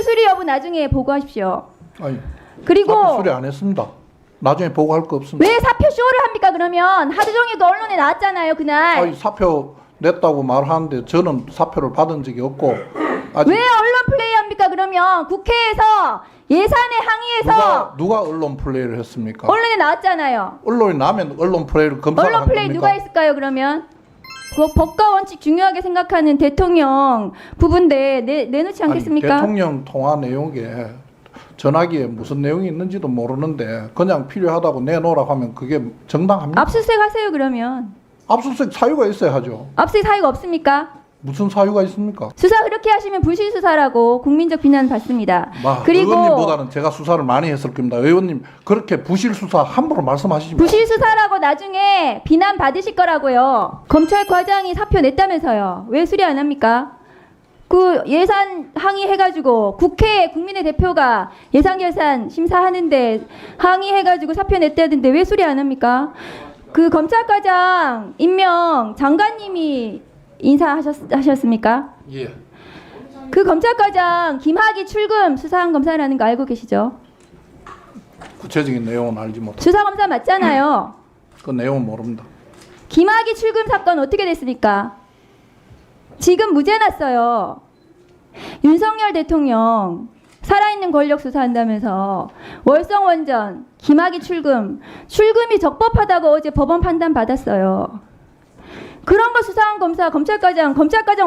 수리 여부 나중에 보고하십시오. 아니, 그리고 사표 수리 안 했습니다. 나중에 보고할 거 없습니다. 왜 사표 쇼를 합니까? 그러면 하루 종일 그 언론에 나왔잖아요, 그날. 아니, 사표 냈다고 말하는데 저는 사표를 받은 적이 없고 아직 왜 언론 플레이 합니까? 그러면 국회에서 예산에 항의해서 누가 언론 플레이를 했습니까? 언론에 나왔잖아요. 언론이 나면 언론 플레이를 검사를 언론 한 플레이 겁니까? 누가 했을까요? 그러면 그 법과 원칙 중요하게 생각하는 대통령 부분인데 내놓지 않겠습니까? 아니, 대통령 통화 내용에 전화기에 무슨 내용이 있는지도 모르는데 그냥 필요하다고 내놓으라고 하면 그게 정당합니까? 압수수색 하세요. 그러면 압수수색 사유가 있어야 하죠. 압수수색 사유가 없습니까? 무슨 사유가 있습니까? 수사 그렇게 하시면 불실 수사라고 국민적 비난 받습니다. 그리고 의원님보다는 제가 수사를 많이 했을 겁니다. 의원님 그렇게 부실 수사 함부로 말씀하시지 마세요. 부실 수사라고 나중에 비난 받으실 거라고요. 검찰 과장이 사표 냈다면서요. 왜 수리 안 합니까? 그 예산 항의해가지고 국회에 국민의 대표가 예산 결산 심사하는데 항의해가지고 사표 냈다던데 왜 수리 안 합니까? 그 검찰과장 임명 장관님이 인사하셨습니까? 예. 그 검찰과장 김학의 출금 수사검사라는 거 알고 계시죠? 구체적인 내용은 알지 못합니다. 수사검사 맞잖아요. 그 내용은 모릅니다. 김학의 출금 사건 어떻게 됐습니까? 지금 무죄 났어요. 윤석열 대통령 살아있는 권력 수사한다면서 월성원전 김학의 출금이 적법하다고 어제 법원 판단 받았어요. 그런 거 수사한 검사, 검찰과장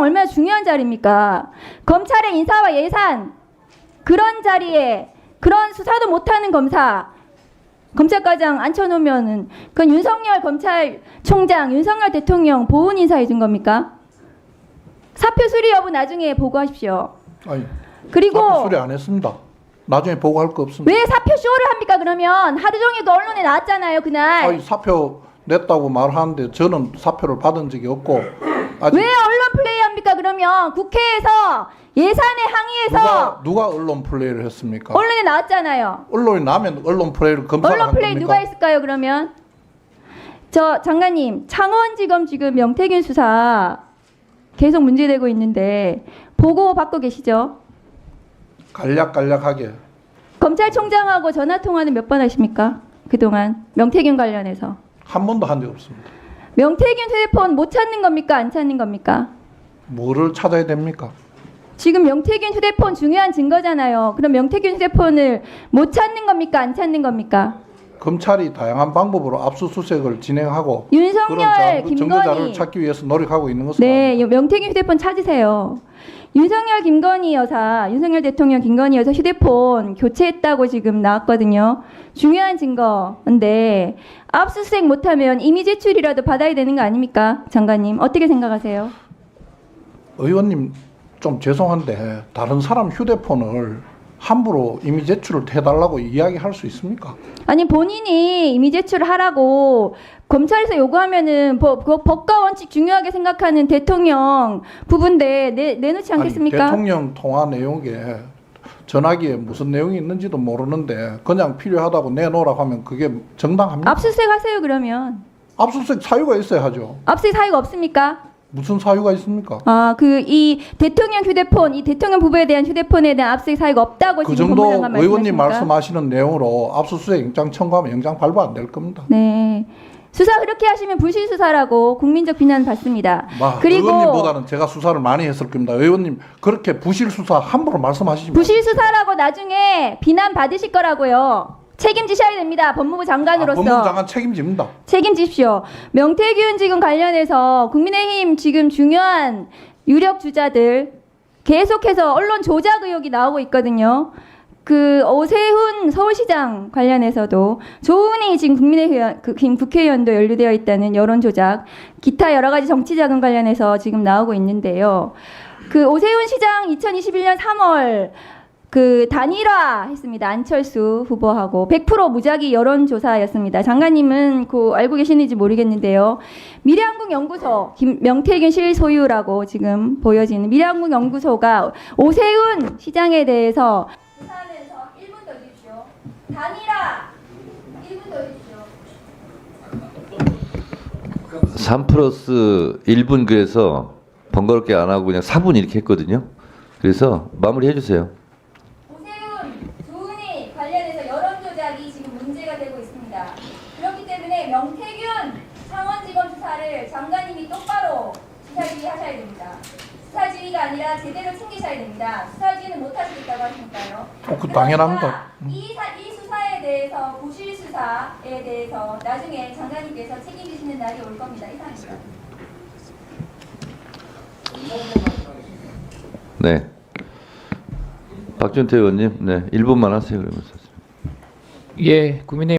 얼마나 중요한 자리입니까? 검찰의 인사와 예산 그런 자리에 그런 수사도 못하는 검찰과장 앉혀놓으면은 그건 윤석열 검찰총장, 윤석열 대통령 보훈 인사해 준 겁니까? 사표 수리 여부 나중에 보고하십시오. 아니, 그리고 사표 수리 안 했습니다. 나중에 보고할 거 없습니다. 왜 사표 쇼를 합니까? 그러면 하루 종일 그 언론에 나왔잖아요, 그날. 아니, 사표 냈다고 말하는데 저는 사표를 받은 적이 없고 아직 왜 언론 플레이 합니까? 그러면 국회에서 예산에 항의해서 누가 언론 플레이를 했습니까? 언론에 나왔잖아요. 언론이 나면 언론 플레이를 검사를 언론 한 플레이 겁니까? 누가 했을까요? 그러면 저 장관님 창원지검 지금 명태균 수사 계속 문제되고 있는데 보고 받고 계시죠? 간략간략하게 검찰총장하고 전화 통화는 몇 번 하십니까? 그동안 명태균 관련해서 한 번도 한 적 없습니다. 명태균 휴대폰 못 찾는 겁니까? 안 찾는 겁니까? 뭐를 찾아야 됩니까? 지금 명태균 휴대폰 중요한 증거잖아요. 그럼 명태균 휴대폰을 못 찾는 겁니까? 안 찾는 겁니까? 검찰이 다양한 방법으로 압수수색을 진행하고 윤석열, 그런 증거자료를 김건희. 찾기 위해서 노력하고 있는 것은 네, 명태균 휴대폰 찾으세요. 윤석열 대통령 김건희 여사 휴대폰 교체했다고 지금 나왔거든요. 중요한 증거인데 압수수색 못하면 이미 제출이라도 받아야 되는 거 아닙니까? 장관님 어떻게 생각하세요? 의원님 좀 죄송한데 다른 사람 휴대폰을 함부로 이미 제출을 해달라고 이야기할 수 있습니까? 아니 본인이 이미 제출을 하라고 검찰에서 요구하면은 법과 원칙 중요하게 생각하는 대통령 부분인데 내놓지 않겠습니까? 아니, 대통령 통화 내용에 전화기에 무슨 내용이 있는지도 모르는데 그냥 필요하다고 내놓으라고 하면 그게 정당합니까? 압수수색 하세요 그러면. 압수수색 사유가 있어야 하죠. 압수수색 사유가 없습니까? 무슨 사유가 있습니까? 이 대통령 휴대폰, 이 대통령 부부에 대한 휴대폰에 대한 압수수색 사유가 없다고 그 지금 정도 법무장관 의원님 말씀하십니까? 말씀하시는 내용으로 압수수색 영장 청구하면 영장 발부 안 될 겁니다. 네. 수사 그렇게 하시면 불실 수사라고 국민적 비난 받습니다. 그리고 의원님보다는 제가 수사를 많이 했을 겁니다. 의원님 그렇게 부실 수사 함부로 말씀하시지 마세요. 부실 수사라고 나중에 비난 받으실 거라고요. 책임지셔야 됩니다. 법무부 장관으로서. 법무부 장관 책임집니다. 책임지십시오. 명태균 지금 관련해서 국민의힘 지금 중요한 유력 주자들 계속해서 언론 조작 의혹이 나오고 있거든요. 그 오세훈 서울시장 관련해서도 조은희 지금 국민의힘 국회의원도 연루되어 있다는 여론 조작, 기타 여러 가지 정치 자금 관련해서 지금 나오고 있는데요. 그 오세훈 시장 2021년 3월 그 단일화 했습니다. 안철수 후보하고 100% 무작위 여론조사였습니다. 장관님은 그 알고 계시는지 모르겠는데요. 미래한국연구소 명태균 실소유라고 지금 보여지는 미래한국연구소가 오세훈 시장에 대해서 조사하면서 1분 더 주십시오. 단일화 1분 더 주십시오. 3+1분 그래서 번거롭게 안 하고 그냥 4분 이렇게 했거든요. 그래서 마무리해 주세요. 수사해야 됩니다. 수사지는 못하시겠다고 하시니까요. 그 당연합니다. 이 수사에 대해서 부실 수사에 대해서 나중에 장관님께서 책임지시는 날이 올 겁니다. 이상입니다. 네. 박준태 의원님, 네, 1분만 하세요. 그러면서. 예, 국민의힘